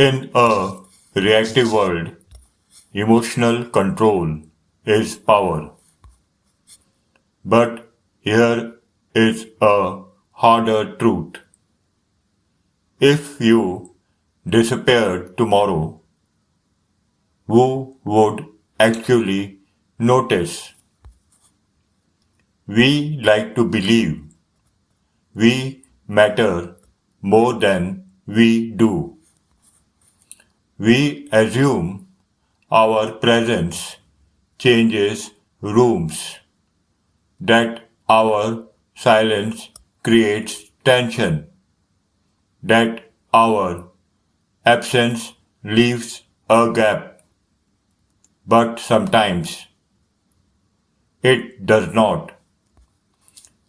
In a reactive world, emotional control is power. But here is a harder truth. If you disappeared tomorrow, who would actually notice? We like to believe we matter more than we do. We assume our presence changes rooms, that our silence creates tension, that our absence leaves a gap. But sometimes it does not,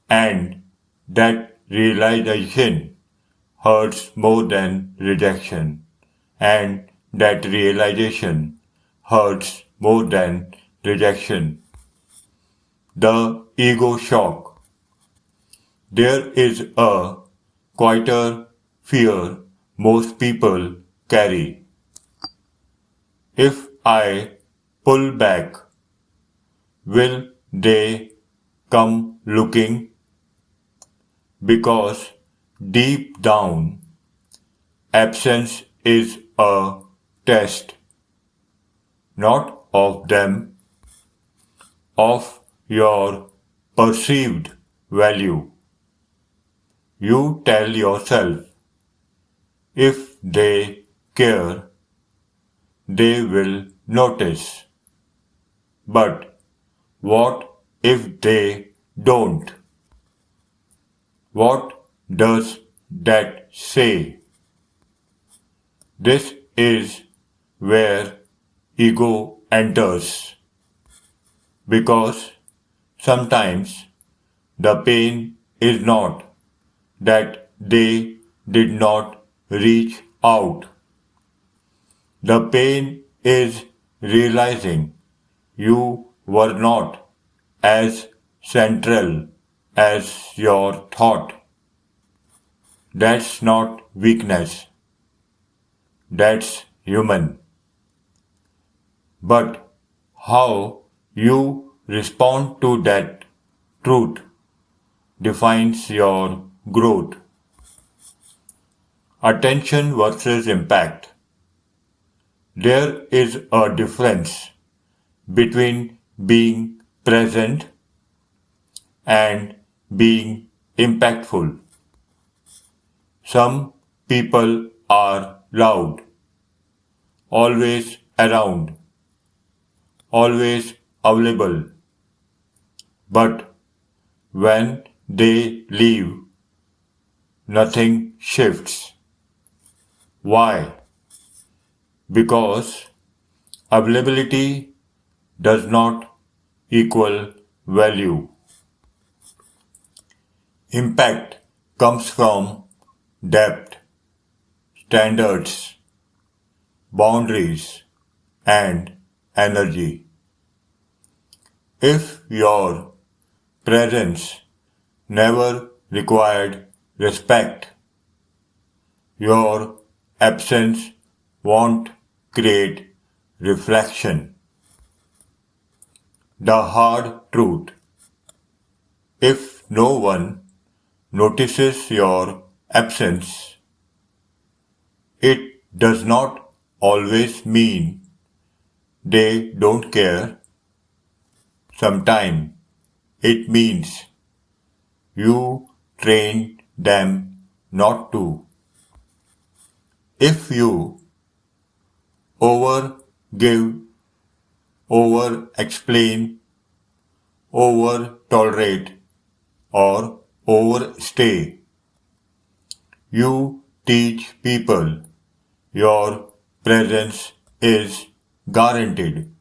and that realization hurts more than rejection, and that realization hurts more than rejection. The ego shock. There is a quieter fear most people carry. If I pull back, will they come looking? Because deep down, absence is a test, not of them, of your perceived value. You tell yourself, if they care, they will notice. But what if they don't? What does that say? This is where ego enters, because sometimes the pain is not that they did not reach out. The pain is realizing you were not as central as your thought. That's not weakness, that's human. But how you respond to that truth defines your growth. Attention versus impact. There is a difference between being present and being impactful. Some people are loud, always around, always available, but when they leave, nothing shifts. Why? Because availability does not equal value. Impact comes from depth, standards, boundaries, and energy. If your presence never required respect, your absence won't create reflection. The hard truth. If no one notices your absence, it does not always mean they don't care. Sometimes it means you trained them not to. If you over give, over explain, over tolerate, or overstay, you teach people your presence is guaranteed,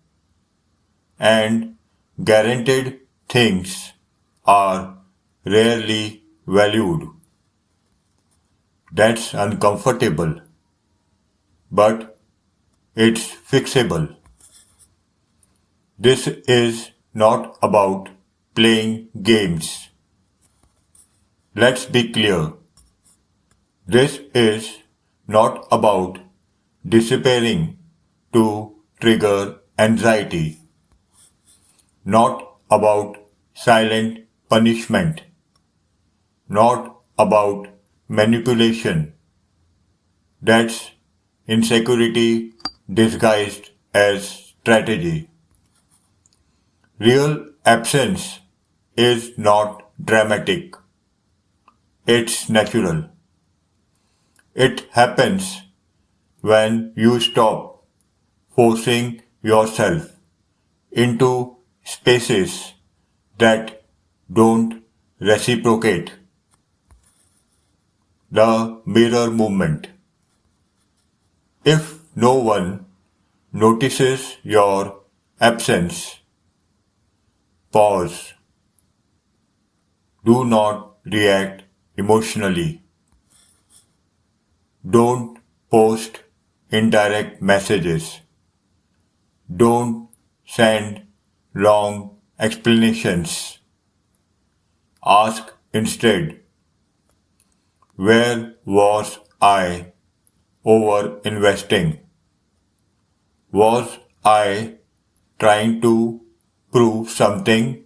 and guaranteed things are rarely valued. That's uncomfortable, but it's fixable. This is not about playing games. Let's be clear. This is not about disappearing to trigger anxiety, not about silent punishment, not about manipulation. That's insecurity disguised as strategy. Real absence is not dramatic, it's natural. It happens when you stop forcing yourself into spaces that don't reciprocate. The mirror movement. If no one notices your absence, pause. Do not react emotionally. Don't post indirect messages. Don't send long explanations. Ask instead, where was I over investing? Was I trying to prove something?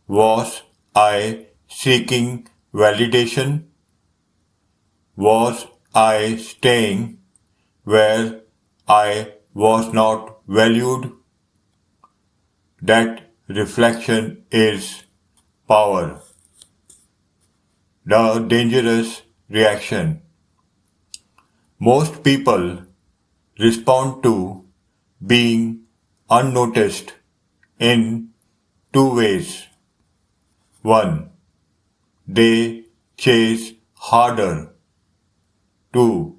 Was I seeking validation? Was I staying where I was not valued? That reflection is power. The dangerous reaction. Most people respond to being unnoticed in two ways. One, they chase harder. Two,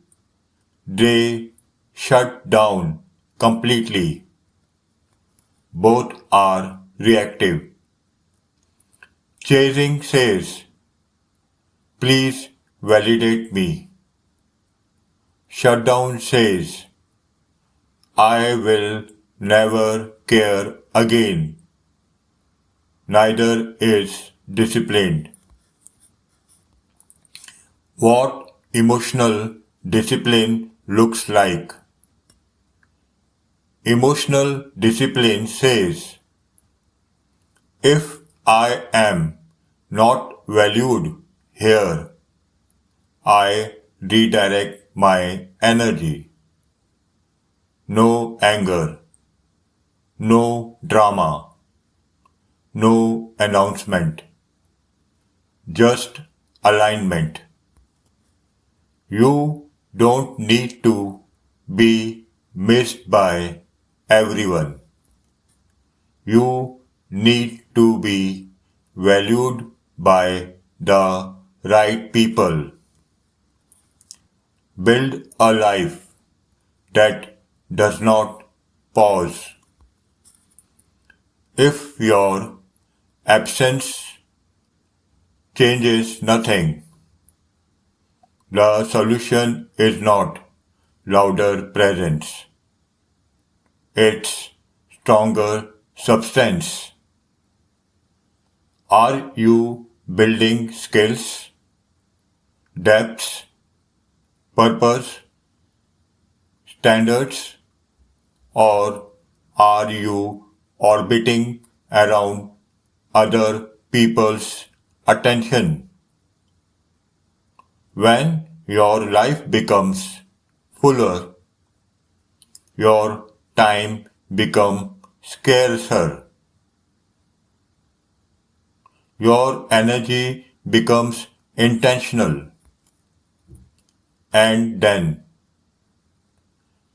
they shut down completely. Both are reactive. Chasing says, please validate me. Shutdown says, I will never care again. Neither is disciplined. What emotional discipline looks like. Emotional discipline says, if I am not valued here, I redirect my energy. No anger, no drama, no announcement, just alignment. You don't need to be missed by everyone. You need to be valued by the right people. Build a life that does not pause. If your absence changes nothing, the solution is not louder presence. It's stronger substance. Are you building skills, depths, purpose, standards, or are you orbiting around other people's attention? When your life becomes fuller, your time becomes scarcer. Your energy becomes intentional. And then,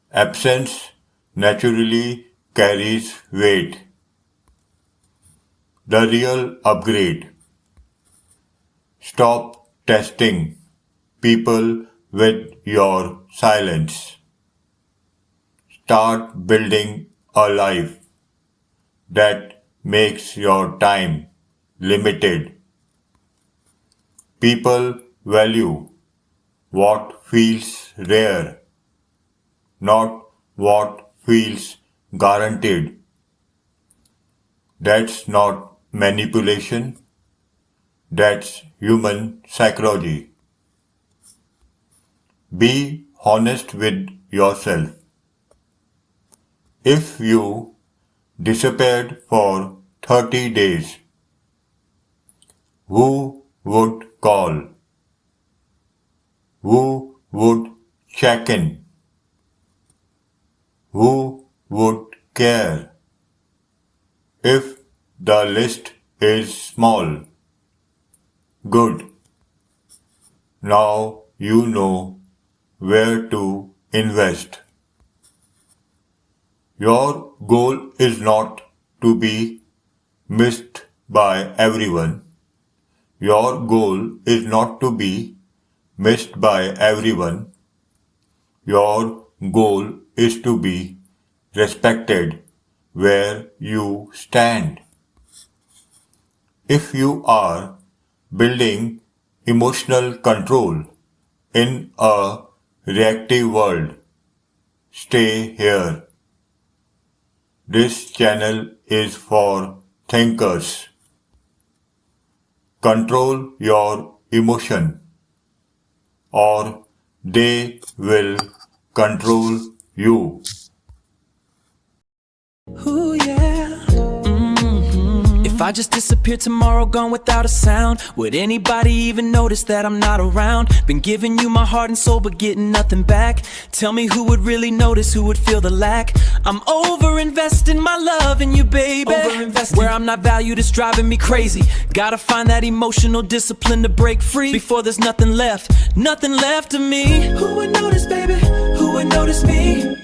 absence naturally carries weight. The real upgrade. Stop testing people with your silence. Start building a life that makes your time limited. People value what feels rare, not what feels guaranteed. That's not manipulation, that's human psychology. Be honest with yourself. If you disappeared for 30 days, who would call? Who would check in? Who would care? If the list is small, good. Now you know where to invest. Your goal is not to be missed by everyone. Your goal is not to be missed by everyone. Your goal is to be respected where you stand. If you are building emotional control in a reactive world, stay here. This channel is for thinkers. Control your emotion, or they will control you. Ooh, yeah. If I just disappear tomorrow, gone without a sound, would anybody even notice that I'm not around? Been giving you my heart and soul, but getting nothing back. Tell me who would really notice, who would feel the lack? I'm over-investing my love in you, baby. Where I'm not valued is driving me crazy. Gotta find that emotional discipline to break free before there's nothing left of me. Who would notice, baby? Who would notice me?